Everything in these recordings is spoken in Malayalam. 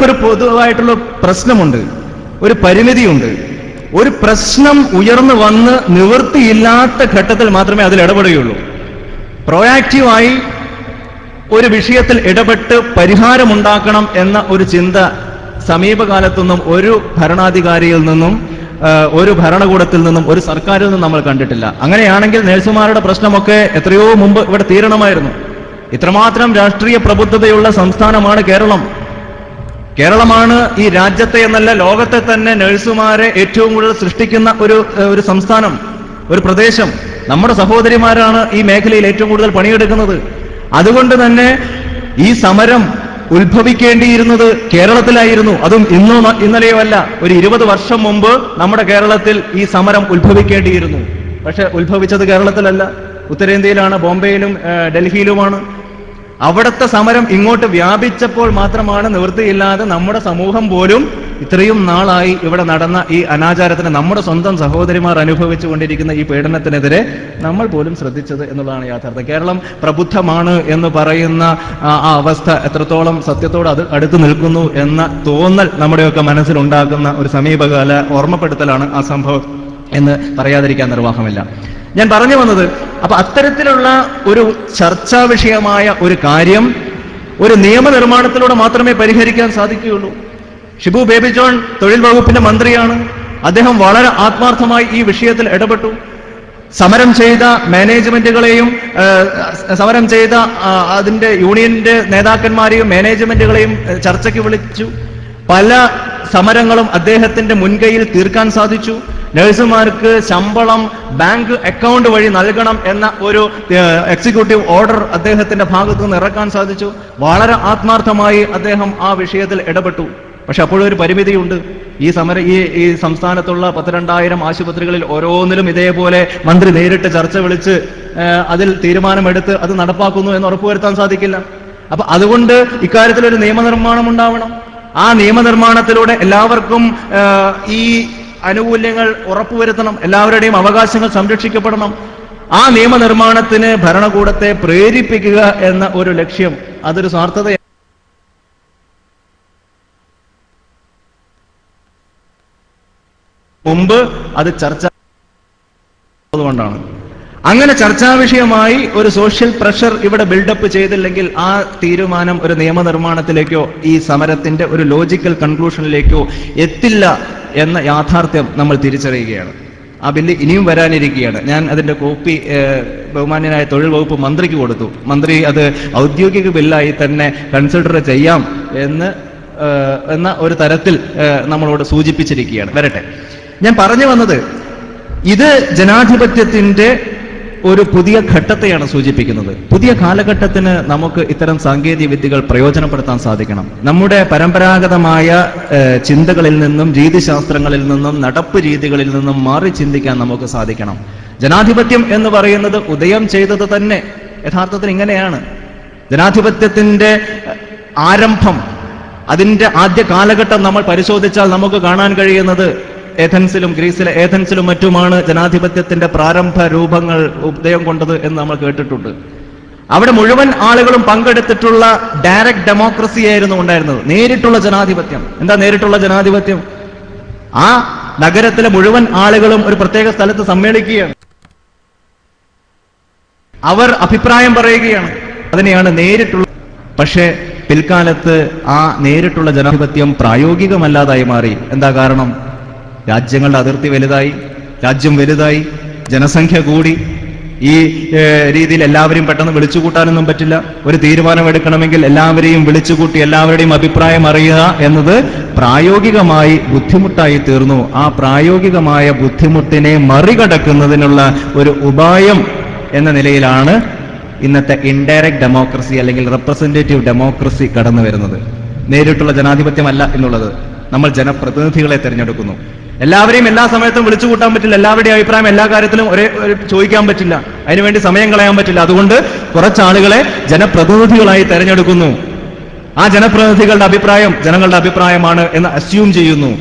നമുക്കൊരു പൊതുവായിട്ടുള്ള പ്രശ്നമുണ്ട്, ഒരു പരിമിതിയുണ്ട്. ഒരു പ്രശ്നം ഉയർന്നു വന്ന് നിവൃത്തിയില്ലാത്ത ഘട്ടത്തിൽ മാത്രമേ അതിൽ ഇടപെടുകയുള്ളൂ. പ്രോയാക്റ്റീവായി ഒരു വിഷയത്തിൽ ഇടപെട്ട് പരിഹാരമുണ്ടാക്കണം എന്ന ഒരു ചിന്ത സമീപകാലത്തൊന്നും ഒരു ഭരണാധികാരിയിൽ നിന്നും ഒരു ഭരണകൂടത്തിൽ നിന്നും ഒരു സർക്കാരിൽ നിന്നും നമ്മൾ കണ്ടിട്ടില്ല. അങ്ങനെയാണെങ്കിൽ നഴ്സുമാരുടെ പ്രശ്നമൊക്കെ എത്രയോ മുമ്പ് ഇവിടെ തീരണമായിരുന്നു. ഇത്രമാത്രം രാഷ്ട്രീയ പ്രബുദ്ധതയുള്ള സംസ്ഥാനമാണ് കേരളം. കേരളമാണ് ഈ രാജ്യത്തെ എന്നല്ല ലോകത്തെ തന്നെ നഴ്സുമാരെ ഏറ്റവും കൂടുതൽ സൃഷ്ടിക്കുന്ന ഒരു സംസ്ഥാനം, ഒരു പ്രദേശം. നമ്മുടെ സഹോദരിമാരാണ് ഈ മേഖലയിൽ ഏറ്റവും കൂടുതൽ പണിയെടുക്കുന്നത്. അതുകൊണ്ട് തന്നെ ഈ സമരം ഉത്ഭവിക്കേണ്ടിയിരുന്നത് കേരളത്തിലായിരുന്നു. അതും ഇന്നലെയോ അല്ല, ഒരു 20 വർഷം മുമ്പ് നമ്മുടെ കേരളത്തിൽ ഈ സമരം ഉത്ഭവിക്കേണ്ടിയിരുന്നു. പക്ഷെ ഉത്ഭവിച്ചത് കേരളത്തിലല്ല, ഉത്തരേന്ത്യയിലാണ്, ബോംബെയിലും ഡൽഹിയിലുമാണ്. അവിടുത്തെ സമരം ഇങ്ങോട്ട് വ്യാപിച്ചപ്പോൾ മാത്രമാണ് നിവൃത്തിയില്ലാതെ നമ്മുടെ സമൂഹം പോലും ഇത്രയും നാളായി ഇവിടെ നടന്ന ഈ അനാചാരത്തിന്, നമ്മുടെ സ്വന്തം സഹോദരിമാർ അനുഭവിച്ചു കൊണ്ടിരിക്കുന്ന ഈ പീഡനത്തിനെതിരെ നമ്മൾ പോലും ശ്രദ്ധിച്ചത് എന്നുള്ളതാണ് യാഥാർത്ഥ്യം. കേരളം പ്രബുദ്ധമാണ് എന്ന് പറയുന്ന ആ അവസ്ഥ എത്രത്തോളം സത്യത്തോട് അടുത്ത് നിൽക്കുന്നു എന്ന തോന്നൽ നമ്മുടെയൊക്കെ മനസ്സിലുണ്ടാക്കുന്ന ഒരു സമീപകാല ഓർമ്മപ്പെടുത്തലാണ് ആ സംഭവം എന്ന് പറയാതിരിക്കാൻ നിർവാഹമില്ല. ഞാൻ പറഞ്ഞു വന്നത്, അപ്പൊ അത്തരത്തിലുള്ള ഒരു ചർച്ചാ വിഷയമായ ഒരു കാര്യം ഒരു നിയമനിർമ്മാണത്തിലൂടെ മാത്രമേ പരിഹരിക്കാൻ സാധിക്കുകയുള്ളൂ. ഷിബു ബേബി ജോൺ തൊഴിൽ വകുപ്പിന്റെ മന്ത്രിയാണ്. അദ്ദേഹം വളരെ ആത്മാർത്ഥമായി ഈ വിഷയത്തിൽ ഇടപെട്ടു. സമരം ചെയ്ത മാനേജ്മെന്റുകളെയും സമരം ചെയ്ത അതിന്റെ യൂണിയന്റെ നേതാക്കന്മാരെയും മാനേജ്മെന്റുകളെയും ചർച്ചയ്ക്ക് വിളിച്ചു. പല സമരങ്ങളും അദ്ദേഹത്തിന്റെ മുൻകൈയിൽ തീർക്കാൻ സാധിച്ചു. നഴ്സുമാർക്ക് ശമ്പളം ബാങ്ക് അക്കൗണ്ട് വഴി നൽകണം എന്ന ഒരു എക്സിക്യൂട്ടീവ് ഓർഡർ അദ്ദേഹത്തിന്റെ ഭാഗത്തു നിന്ന് ഇറക്കാൻ സാധിച്ചു. വളരെ ആത്മാർത്ഥമായി അദ്ദേഹം ആ വിഷയത്തിൽ ഇടപെട്ടു. പക്ഷെ അപ്പോഴൊരു പരിമിതിയുണ്ട്. ഈ സംസ്ഥാനത്തുള്ള 12,000 ആശുപത്രികളിൽ ഓരോന്നിലും ഇതേപോലെ മന്ത്രി നേരിട്ട് ചർച്ച വിളിച്ച് അതിൽ തീരുമാനമെടുത്ത് അത് നടപ്പാക്കുന്നു എന്ന് ഉറപ്പുവരുത്താൻ സാധിക്കില്ല. അപ്പൊ അതുകൊണ്ട് ഇക്കാര്യത്തിൽ ഒരു നിയമനിർമ്മാണം ഉണ്ടാവണം. ആ നിയമനിർമ്മാണത്തിലൂടെ എല്ലാവർക്കും ഈ ആനുകൂല്യങ്ങൾ ഉറപ്പുവരുത്തണം, എല്ലാവരുടെയും അവകാശങ്ങൾ സംരക്ഷിക്കപ്പെടണം. ആ നിയമനിർമ്മാണത്തിന് ഭരണകൂടത്തെ പ്രേരിപ്പിക്കുക എന്ന ഒരു ലക്ഷ്യം, അതൊരു സ്വാർത്ഥത മുമ്പ് അത് ചർച്ച കൊണ്ടാണ്. അങ്ങനെ ചർച്ചാ വിഷയമായി ഒരു സോഷ്യൽ പ്രഷർ ഇവിടെ ബിൽഡപ്പ് ചെയ്തില്ലെങ്കിൽ ആ തീരുമാനം ഒരു നിയമനിർമ്മാണത്തിലേക്കോ ഈ സമരത്തിന്റെ ഒരു ലോജിക്കൽ കൺക്ലൂഷനിലേക്കോ എത്തില്ല എന്ന യാഥാർത്ഥ്യം നമ്മൾ തിരിച്ചറിയുകയാണ്. ആ ബില്ല് ഇനിയും വരാനിരിക്കുകയാണ്. ഞാൻ അതിന്റെ കോപ്പി ബഹുമാന്യനായ തൊഴിൽ വകുപ്പ് മന്ത്രിക്ക് കൊടുത്തു. മന്ത്രി അത് ഔദ്യോഗിക ബില്ലായി തന്നെ കൺസിഡർ ചെയ്യാം എന്ന ഒരു തരത്തിൽ നമ്മളോട് സൂചിപ്പിച്ചിരിക്കുകയാണ്. വരട്ടെ, ഞാൻ പറഞ്ഞു വന്നത്, ഇത് ജനാധിപത്യത്തിന്റെ ഒരു പുതിയ ഘട്ടത്തെയാണ് സൂചിപ്പിക്കുന്നത്. പുതിയ കാലഘട്ടത്തിന് നമുക്ക് ഇത്തരം സാങ്കേതിക വിദ്യകൾ പ്രയോജനപ്പെടുത്താൻ സാധിക്കണം. നമ്മുടെ പരമ്പരാഗതമായ ചിന്തകളിൽ നിന്നും രീതിശാസ്ത്രങ്ങളിൽ നിന്നും നടപ്പ് രീതികളിൽ നിന്നും മാറി ചിന്തിക്കാൻ നമുക്ക് സാധിക്കണം. ജനാധിപത്യം എന്ന് പറയുന്നത് ഉദയം ചെയ്തത് തന്നെ യഥാർത്ഥത്തിൽ ഇങ്ങനെയാണ്. ജനാധിപത്യത്തിന്റെ ആരംഭം, അതിന്റെ ആദ്യ കാലഘട്ടം നമ്മൾ പരിശോധിച്ചാൽ നമുക്ക് കാണാൻ കഴിയുന്നത് ഏഥൻസിലും ഗ്രീസിലെ ഏഥൻസിലും മറ്റുമാണ് ജനാധിപത്യത്തിന്റെ പ്രാരംഭ രൂപങ്ങൾ ഉദയം കൊണ്ടത് എന്ന് നമ്മൾ കേട്ടിട്ടുണ്ട്. അവിടെ മുഴുവൻ ആളുകളും പങ്കെടുത്തിട്ടുള്ള ഡയറക്റ്റ് ഡെമോക്രസി ആയിരുന്നു ഉണ്ടായിരുന്നത്, നേരിട്ടുള്ള ജനാധിപത്യം. എന്താ നേരിട്ടുള്ള ജനാധിപത്യം? ആ നഗരത്തിലെ മുഴുവൻ ആളുകളും ഒരു പ്രത്യേക സ്ഥലത്ത് സമ്മേളിക്കുകയാണ്, അവർ അഭിപ്രായം പറയുകയാണ്. അതിനെയാണ് നേരിട്ടുള്ള. പക്ഷേ പിൽക്കാലത്ത് ആ നേരിട്ടുള്ള ജനാധിപത്യം പ്രായോഗികമല്ലാതായി മാറി. എന്താ കാരണം? രാജ്യങ്ങളുടെ അതിർത്തി വലുതായി, രാജ്യം വലുതായി, ജനസംഖ്യ കൂടി. ഈ രീതിയിൽ എല്ലാവരെയും പെട്ടെന്ന് വിളിച്ചുകൂട്ടാനൊന്നും പറ്റില്ല. ഒരു തീരുമാനമെടുക്കണമെങ്കിൽ എല്ലാവരെയും വിളിച്ചുകൂട്ടി എല്ലാവരുടെയും അഭിപ്രായം അറിയുക എന്നത് പ്രായോഗികമായി ബുദ്ധിമുട്ടായി തീർന്നു. ആ പ്രായോഗികമായ ബുദ്ധിമുട്ടിനെ മറികടക്കുന്നതിനുള്ള ഒരു ഉപായം എന്ന നിലയിലാണ് ഇന്നത്തെ ഇൻഡയറക്റ്റ് ഡെമോക്രസി അല്ലെങ്കിൽ റെപ്രസെന്റേറ്റീവ് ഡെമോക്രസി കടന്നു വരുന്നത്. നേരിട്ടുള്ള ജനാധിപത്യമല്ല എന്നുള്ളത്. നമ്മൾ ജനപ്രതിനിധികളെ തിരഞ്ഞെടുക്കുന്നു. എല്ലാവരെയും എല്ലാ സമയത്തും വിളിച്ചു കൂട്ടാൻ പറ്റില്ല, എല്ലാവരുടെയും അഭിപ്രായം എല്ലാ കാര്യത്തിലും ഒരേ ചോദിക്കാൻ പറ്റില്ല, അതിനുവേണ്ടി സമയം കളയാൻ പറ്റില്ല. അതുകൊണ്ട് കുറച്ചാളുകളെ ജനപ്രതിനിധികളായി തെരഞ്ഞെടുക്കുന്നു. ആ ജനപ്രതിനിധികളുടെ അഭിപ്രായം ജനങ്ങളുടെ അഭിപ്രായമാണ് എന്ന് അസ്യൂം ചെയ്യുന്നു.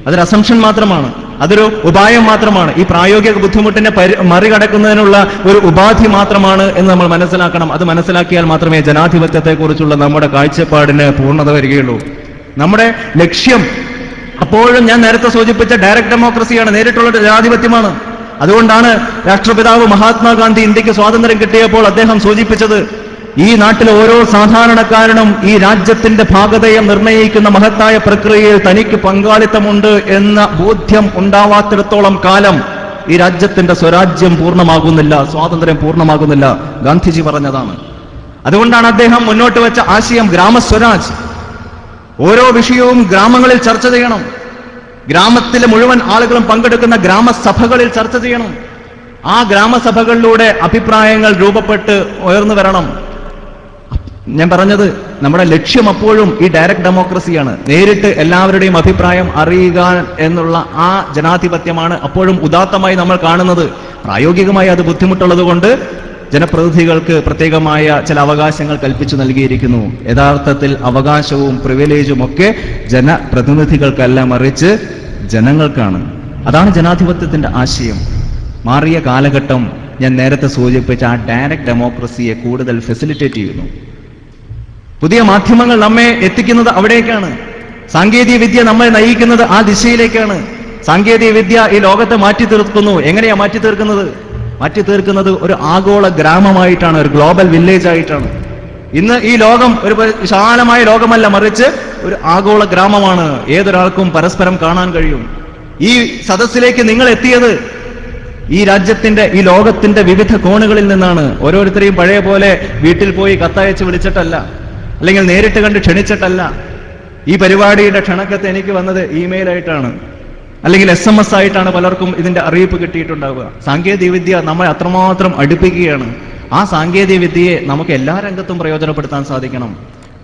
അതൊരു അസംഷൻ മാത്രമാണ്, അതൊരു ഉപായം മാത്രമാണ്. ഈ പ്രായോഗിക ബുദ്ധിമുട്ടിനെ മറികടക്കുന്നതിനുള്ള ഒരു ഉപാധി മാത്രമാണ് എന്ന് നമ്മൾ മനസ്സിലാക്കണം. അത് മനസ്സിലാക്കിയാൽ മാത്രമേ ജനാധിപത്യത്തെക്കുറിച്ചുള്ള നമ്മുടെ കാഴ്ചപ്പാടിന് പൂർണ്ണത വരികയുള്ളൂ. നമ്മുടെ ലക്ഷ്യം അപ്പോഴും ഞാൻ നേരത്തെ സൂചിപ്പിച്ച ഡയറക്റ്റ് ഡെമോക്രസിയാണ്, നേരിട്ടുള്ള ജനാധിപത്യമാണ്. അതുകൊണ്ടാണ് രാഷ്ട്രപിതാവ് മഹാത്മാഗാന്ധി ഇന്ത്യക്ക് സ്വാതന്ത്ര്യം കിട്ടിയപ്പോൾ അദ്ദേഹം സൂചിപ്പിച്ചത്, ഈ നാട്ടിലെ ഓരോ സാധാരണക്കാരനും ഈ രാജ്യത്തിന്റെ ഭാഗതയെ നിർണയിക്കുന്ന മഹത്തായ പ്രക്രിയയിൽ തനിക്ക് പങ്കാളിത്തമുണ്ട് എന്ന ബോധ്യം ഉണ്ടാവാത്തിടത്തോളം കാലം ഈ രാജ്യത്തിന്റെ സ്വരാജ്യം പൂർണ്ണമാകുന്നില്ല, സ്വാതന്ത്ര്യം പൂർണ്ണമാകുന്നില്ല. ഗാന്ധിജി പറഞ്ഞതാണ്. അതുകൊണ്ടാണ് അദ്ദേഹം മുന്നോട്ട് വെച്ച ആശയം ഗ്രാമസ്വരാജ്. ഓരോ വിഷയവും ഗ്രാമങ്ങളിൽ ചർച്ച ചെയ്യണം, ഗ്രാമത്തിലെ മുഴുവൻ ആളുകളും പങ്കെടുക്കുന്ന ഗ്രാമസഭകളിൽ ചർച്ച ചെയ്യണം. ആ ഗ്രാമസഭകളിലൂടെ അഭിപ്രായങ്ങൾ രൂപപ്പെട്ട് ഉയർന്നു വരണം. ഞാൻ പറഞ്ഞത്, നമ്മുടെ ലക്ഷ്യം അപ്പോഴും ഈ ഡയറക്റ്റ് ഡെമോക്രസിയാണ്. നേരിട്ട് എല്ലാവരുടെയും അഭിപ്രായം അറിയുക എന്നുള്ള ആ ജനാധിപത്യമാണ് അപ്പോഴും ഉദാത്തമായി നമ്മൾ കാണുന്നത്. പ്രായോഗികമായി അത് ബുദ്ധിമുട്ടുള്ളത് കൊണ്ട് ജനപ്രതിനിധികൾക്ക് പ്രത്യേകമായ ചില അവകാശങ്ങൾ കൽപ്പിച്ചു നൽകിയിരിക്കുന്നു. യഥാർത്ഥത്തിൽ അവകാശവും പ്രിവിലേജും ഒക്കെ ജനപ്രതിനിധികൾക്കല്ല, മറിച്ച് ജനങ്ങൾക്കാണ്. അതാണ് ജനാധിപത്യത്തിന്റെ ആശയം. മാറിയ കാലഘട്ടം ഞാൻ നേരത്തെ സൂചിപ്പിച്ച ആ ഡയറക്റ്റ് ഡെമോക്രസിയെ കൂടുതൽ ഫെസിലിറ്റേറ്റ് ചെയ്യുന്നു. പുതിയ മാധ്യമങ്ങൾ നമ്മെ എത്തിക്കുന്നത് അവിടേക്കാണ്. സാങ്കേതിക വിദ്യ നമ്മെ നയിക്കുന്നത് ആ ദിശയിലേക്കാണ്. സാങ്കേതിക വിദ്യ ഈ ലോകത്തെ മാറ്റി തീർക്കുന്നു. എങ്ങനെയാ മാറ്റി തീർക്കുന്നത്? ഒരു ആഗോള ഗ്രാമമായിട്ടാണ്, ഒരു ഗ്ലോബൽ വില്ലേജ് ആയിട്ടാണ്. ഇന്ന് ഈ ലോകം ഒരു വിശാലമായ ലോകമല്ല, മറിച്ച് ഒരു ആഗോള ഗ്രാമമാണ്. ഏതൊരാൾക്കും പരസ്പരം കാണാൻ കഴിയും. ഈ സദസ്സിലേക്ക് നിങ്ങൾ എത്തിയത് ഈ രാജ്യത്തിന്റെ, ഈ ലോകത്തിന്റെ വിവിധ കോണുകളിൽ നിന്നാണ്. ഓരോരുത്തരെയും പഴയ പോലെ വീട്ടിൽ പോയി കത്തയച്ച് വിളിച്ചിട്ടല്ല, അല്ലെങ്കിൽ നേരിട്ട് കണ്ട് ക്ഷണിച്ചിട്ടല്ല. ഈ പരിപാടിയുടെ ക്ഷണക്കത്ത് എനിക്ക് വന്നത് ഇമെയിലായിട്ടാണ്, അല്ലെങ്കിൽ SMS ആയിട്ടാണ് പലർക്കും ഇതിന്റെ അറിയിപ്പ് കിട്ടിയിട്ടുണ്ടാവുക. സാങ്കേതിക വിദ്യ നമ്മളെ അത്രമാത്രം അടുപ്പിക്കുകയാണ്. ആ സാങ്കേതിക വിദ്യയെ നമുക്ക് എല്ലാ രംഗത്തും പ്രയോജനപ്പെടുത്താൻ സാധിക്കണം.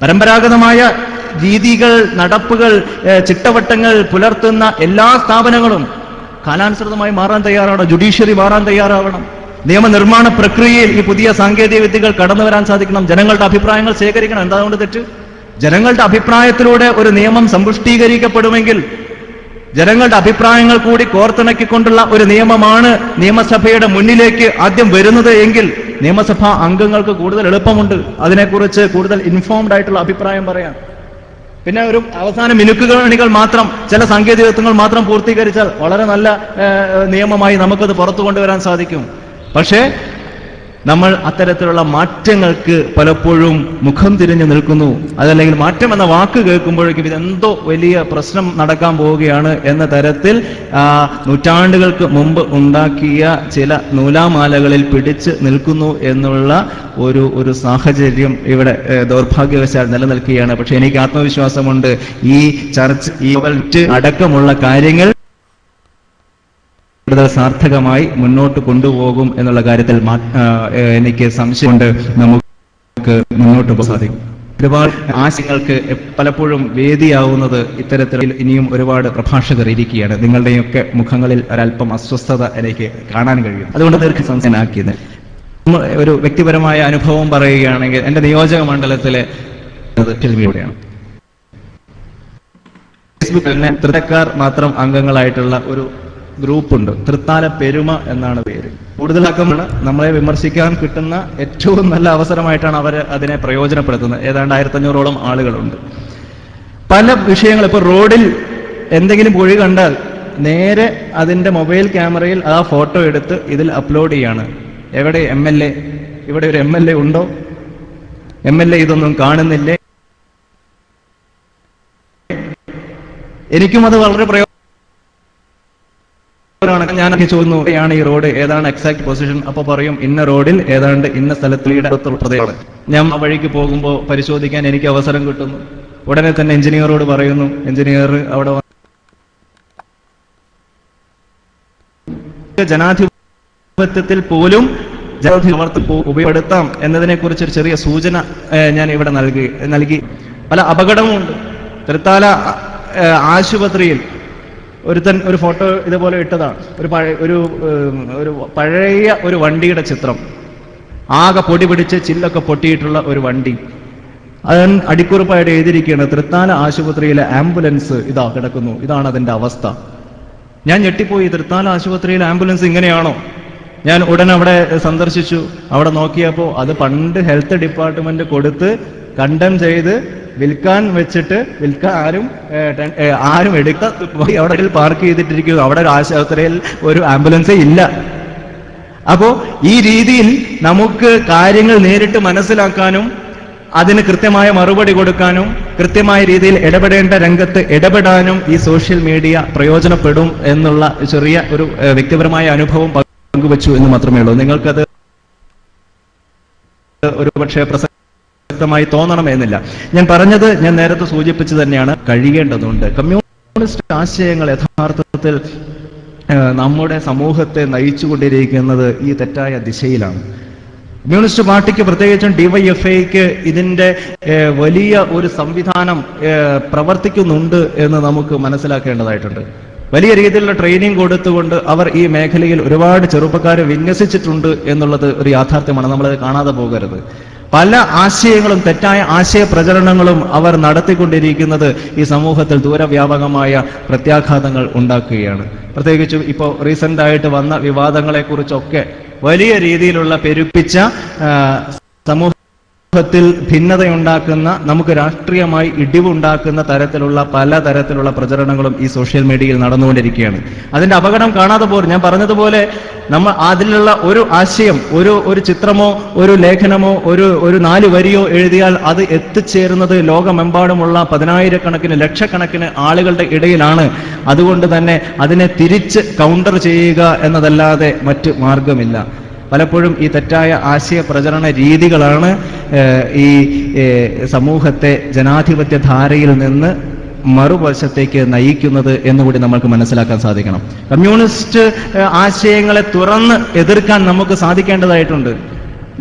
പരമ്പരാഗതമായ രീതികൾ, നടപ്പുകൾ, ചിട്ടവട്ടങ്ങൾ പുലർത്തുന്ന എല്ലാ സ്ഥാപനങ്ങളും കാലാനുസൃതമായി മാറാൻ തയ്യാറാവണം. ജുഡീഷ്യറി മാറാൻ തയ്യാറാവണം. നിയമനിർമ്മാണ പ്രക്രിയയിൽ ഈ പുതിയ സാങ്കേതിക വിദ്യകൾ കടന്നു വരാൻ സാധിക്കണം. ജനങ്ങളുടെ അഭിപ്രായങ്ങൾ ശേഖരിക്കണം. എന്താ കൊണ്ട് തെറ്റ്? ജനങ്ങളുടെ അഭിപ്രായത്തിലൂടെ ഒരു നിയമം സമ്പുഷ്ടീകരിക്കപ്പെടുമെങ്കിൽ, ജനങ്ങളുടെ അഭിപ്രായങ്ങൾ കൂടി കോർത്തിണക്കിക്കൊണ്ടുള്ള ഒരു നിയമമാണ് നിയമസഭയുടെ മുന്നിലേക്ക് ആദ്യം വരുന്നത് എങ്കിൽ നിയമസഭാ അംഗങ്ങൾക്ക് കൂടുതൽ എളുപ്പമുണ്ട് അതിനെക്കുറിച്ച് കൂടുതൽ ഇൻഫോംഡ് ആയിട്ടുള്ള അഭിപ്രായം പറയാം. പിന്നെ ഒരു അവസാന മിനുക്കുകൾ മാത്രം, ചില സാങ്കേതികത്വങ്ങൾ മാത്രം പൂർത്തീകരിച്ചാൽ വളരെ നല്ല നിയമമായി നമുക്കത് പുറത്തു കൊണ്ടുവരാൻ സാധിക്കും. പക്ഷേ നമ്മൾ അത്തരത്തിലുള്ള മാറ്റങ്ങൾക്ക് പലപ്പോഴും മുഖം തിരിഞ്ഞു നിൽക്കുന്നു. അതല്ലെങ്കിൽ മാറ്റം എന്ന വാക്ക് കേൾക്കുമ്പോഴേക്കും ഇതെന്തോ വലിയ പ്രശ്നം നടക്കാൻ പോവുകയാണ് എന്ന തരത്തിൽ നൂറ്റാണ്ടുകൾക്ക് മുമ്പ് ഉണ്ടാക്കിയ ചില നൂലാമാലകളിൽ പിടിച്ച് നിൽക്കുന്നു എന്നുള്ള ഒരു സാഹചര്യം ഇവിടെ ദൗർഭാഗ്യവശാൽ നിലനിൽക്കുകയാണ്. പക്ഷെ എനിക്ക് ആത്മവിശ്വാസമുണ്ട്, ഈ ചർച്ച, ഈ അടക്കമുള്ള കാര്യങ്ങൾ കൂടുതൽ സാർത്ഥകമായി മുന്നോട്ട് കൊണ്ടുപോകും എന്നുള്ള കാര്യത്തിൽ എനിക്ക് സംശയമുണ്ട്. നമുക്ക് മുന്നോട്ട് പോകാൻ സാധിക്കും. ഒരുപാട് ആശയങ്ങൾക്ക് പലപ്പോഴും വേദിയാവുന്നത് ഇത്തരത്തിൽ ഇനിയും ഒരുപാട് പ്രഭാഷകർ ഇരിക്കുകയാണ്. നിങ്ങളുടെയൊക്കെ മുഖങ്ങളിൽ ഒരല്പം അസ്വസ്ഥത എനിക്ക് കാണാൻ കഴിയും. അതുകൊണ്ട് ദീർഘസംസാരനാക്കിയത് ഒരു വ്യക്തിപരമായ അനുഭവം പറയുകയാണെങ്കിൽ, എന്റെ നിയോജക മണ്ഡലത്തിലെ ാണ് ഫേസ്ബുക്കിൽ തന്നെ തൃക്കാർ മാത്രം അംഗങ്ങളായിട്ടുള്ള ഒരു ഗ്രൂപ്പുണ്ട്. തൃത്താല പെരുമ എന്നാണ് പേര്. കൂടുതലാക്കമാണ് നമ്മളെ വിമർശിക്കാൻ കിട്ടുന്ന ഏറ്റവും നല്ല അവസരമായിട്ടാണ് അവർ അതിനെ പ്രയോജനപ്പെടുത്തുന്നത്. ഏതാണ്ട് 1500ഓളം ആളുകളുണ്ട്. പല വിഷയങ്ങൾ, ഇപ്പൊ റോഡിൽ എന്തെങ്കിലും കുഴി കണ്ടാൽ നേരെ അതിന്റെ മൊബൈൽ ക്യാമറയിൽ ആ ഫോട്ടോ എടുത്ത് ഇതിൽ അപ്ലോഡ് ചെയ്യാണ്. എവിടെ MLA? ഇവിടെ ഒരു MLA ഉണ്ടോ? MLA ഇതൊന്നും കാണുന്നില്ലേ? എനിക്കും അത് വളരെ ഞാനൊക്കെ ചോദിക്കുന്നു, ആണ് ഈ റോഡ്, ഏതാണ് എക്സാക്ട് പൊസിഷൻ? അപ്പൊ പറയും ഇന്ന റോഡിൽ ഏതാണ്ട് ഇന്ന സ്ഥലത്തിലൂടെ പ്രദേശമാണ്. ഞാൻ ആ വഴിക്ക് പോകുമ്പോൾ പരിശോധിക്കാൻ എനിക്ക് അവസരം കിട്ടുന്നു. ഉടനെ തന്നെ എഞ്ചിനീയറോട് പറയുന്നു. എഞ്ചിനീയർ അവിടെ ജനാധിപത്യത്തിൽ പോലും ഉപയോഗപ്പെടുത്താം എന്നതിനെ കുറിച്ച് ഒരു ചെറിയ സൂചന ഞാൻ ഇവിടെ നൽകി. പല അപകടവുമുണ്ട്. തൃത്താല ആശുപത്രിയിൽ ഒരുത്തൻ ഒരു ഫോട്ടോ ഇതുപോലെ ഇട്ടതാണ്. ഒരു പഴയ ഒരു വണ്ടിയുടെ ചിത്രം, ആകെ പൊടി പിടിച്ച് ചില്ലൊക്കെ പൊട്ടിയിട്ടുള്ള ഒരു വണ്ടി. അത് അടിക്കുറിപ്പായിട്ട് എഴുതിയിരിക്കുകയാണ്, തൃത്താല ആശുപത്രിയിലെ ആംബുലൻസ് ഇതാ കിടക്കുന്നു, ഇതാണ് അതിന്റെ അവസ്ഥ. ഞാൻ ഞെട്ടിപ്പോയി. തൃത്താല ആശുപത്രിയിലെ ആംബുലൻസ് ഇങ്ങനെയാണോ? ഞാൻ ഉടൻ അവിടെ സന്ദർശിച്ചു. അവിടെ നോക്കിയപ്പോൾ അത് പണ്ട് ഹെൽത്ത് ഡിപ്പാർട്ട്മെന്റ് കൊടുത്ത് കണ്ടം ചെയ്ത് വിൽക്കാൻ വെച്ചിട്ട് ആരും എടുക്കാൻ പോയി അവിടെ പാർക്ക് ചെയ്തിട്ടിരിക്കുന്നു. അവിടെ ഒരു ആശുപത്രിയിൽ ഒരു ആംബുലൻസേ ഇല്ല. അപ്പോ ഈ രീതിയിൽ നമുക്ക് കാര്യങ്ങൾ നേരിട്ട് മനസ്സിലാക്കാനും അതിന് കൃത്യമായ മറുപടി കൊടുക്കാനും കൃത്യമായ രീതിയിൽ ഇടപെടേണ്ട രംഗത്ത് ഇടപെടാനും ഈ സോഷ്യൽ മീഡിയ പ്രയോജനപ്പെടും എന്നുള്ള ചെറിയ ഒരു വ്യക്തിപരമായ അനുഭവം പങ്കുവച്ചു എന്ന് മാത്രമേ ഉള്ളൂ. നിങ്ങൾക്കത് ഒരു പക്ഷേ പ്രസക്തമായി തോന്നണമെന്നില്ല. ഞാൻ പറഞ്ഞത് ഞാൻ നേരത്തെ സൂചിപ്പിച്ചു തന്നെയാണ്, കഴിയേണ്ടതുണ്ട്. കമ്മ്യൂണിസ്റ്റ് ആശയങ്ങൾ യഥാർത്ഥത്തിൽ നമ്മുടെ സമൂഹത്തെ നയിച്ചുകൊണ്ടിരിക്കുന്നത് ഈ തെറ്റായ ദിശയിലാണ്. കമ്മ്യൂണിസ്റ്റ് പാർട്ടിക്ക് പ്രത്യേകിച്ചും ഡിവൈഎഫ്ഐക്ക് ഇതിന്റെ വലിയ ഒരു സംവിധാനം പ്രവർത്തിക്കുന്നുണ്ട് എന്ന് നമുക്ക് മനസ്സിലാക്കേണ്ടതായിട്ടുണ്ട്. വലിയ രീതിയിലുള്ള ട്രെയിനിങ് കൊടുത്തുകൊണ്ട് അവർ ഈ മേഖലയിൽ ഒരുപാട് ചെറുപ്പക്കാരെ വിന്യസിച്ചിട്ടുണ്ട് എന്നുള്ളത് ഒരു യാഥാർത്ഥ്യമാണ്. നമ്മളത് കാണാതെ പോകരുത്. പല ആശയങ്ങളും തെറ്റായ ആശയ പ്രചരണങ്ങളും അവർ നടത്തിക്കൊണ്ടിരിക്കുന്നത് ഈ സമൂഹത്തിൽ ദൂരവ്യാപകമായ പ്രത്യാഘാതങ്ങൾ ഉണ്ടാക്കുകയാണ്. പ്രത്യേകിച്ചും ഇപ്പോൾ റീസെന്റ് ആയിട്ട് വന്ന വിവാദങ്ങളെ കുറിച്ചൊക്കെ വലിയ രീതിയിലുള്ള പെരുപ്പിച്ച സമൂഹത്തിൽ ഭിന്നതയുണ്ടാക്കുന്ന, നമുക്ക് രാഷ്ട്രീയമായി ഇടിവുണ്ടാക്കുന്ന തരത്തിലുള്ള പലതരത്തിലുള്ള പ്രചരണങ്ങളും ഈ സോഷ്യൽ മീഡിയയിൽ നടന്നുകൊണ്ടിരിക്കുകയാണ്. അതിന്റെ അപകടം കാണാതെ പോലും ഞാൻ പറഞ്ഞതുപോലെ നമ്മൾ അതിലുള്ള ഒരു ആശയം, ഒരു ചിത്രമോ ഒരു ലേഖനമോ ഒരു 4 വരിയോ എഴുതിയാൽ അത് എത്തിച്ചേരുന്നത് ലോകമെമ്പാടുമുള്ള പതിനായിരക്കണക്കിന് ലക്ഷക്കണക്കിന് ആളുകളുടെ ഇടയിലാണ്. അതുകൊണ്ട് തന്നെ അതിനെ തിരിച്ച് കൗണ്ടർ ചെയ്യുക എന്നതല്ലാതെ മറ്റ് മാർഗമില്ല. പലപ്പോഴും ഈ തെറ്റായ ആശയ പ്രചരണ രീതികളാണ് ഈ സമൂഹത്തെ ജനാധിപത്യ ധാരയിൽ നിന്ന് മറുവശത്തേക്ക് നയിക്കുന്നത് എന്നുകൂടി നമുക്ക് മനസ്സിലാക്കാൻ സാധിക്കണം. കമ്മ്യൂണിസ്റ്റ് ആശയങ്ങളെ തുറന്ന് എതിർക്കാൻ നമുക്ക് സാധിക്കേണ്ടതായിട്ടുണ്ട്.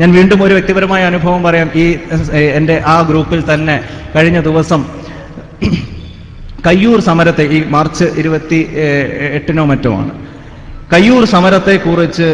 ഞാൻ വീണ്ടും ഒരു വ്യക്തിപരമായ അനുഭവം പറയാം. എൻ്റെ ആ ഗ്രൂപ്പിൽ തന്നെ കഴിഞ്ഞ ദിവസം കയ്യൂർ സമരത്തെ, ഈ മാർച്ച് 28 മറ്റോ ആണ്, കയ്യൂർ സമരത്തെ കുറിച്ച്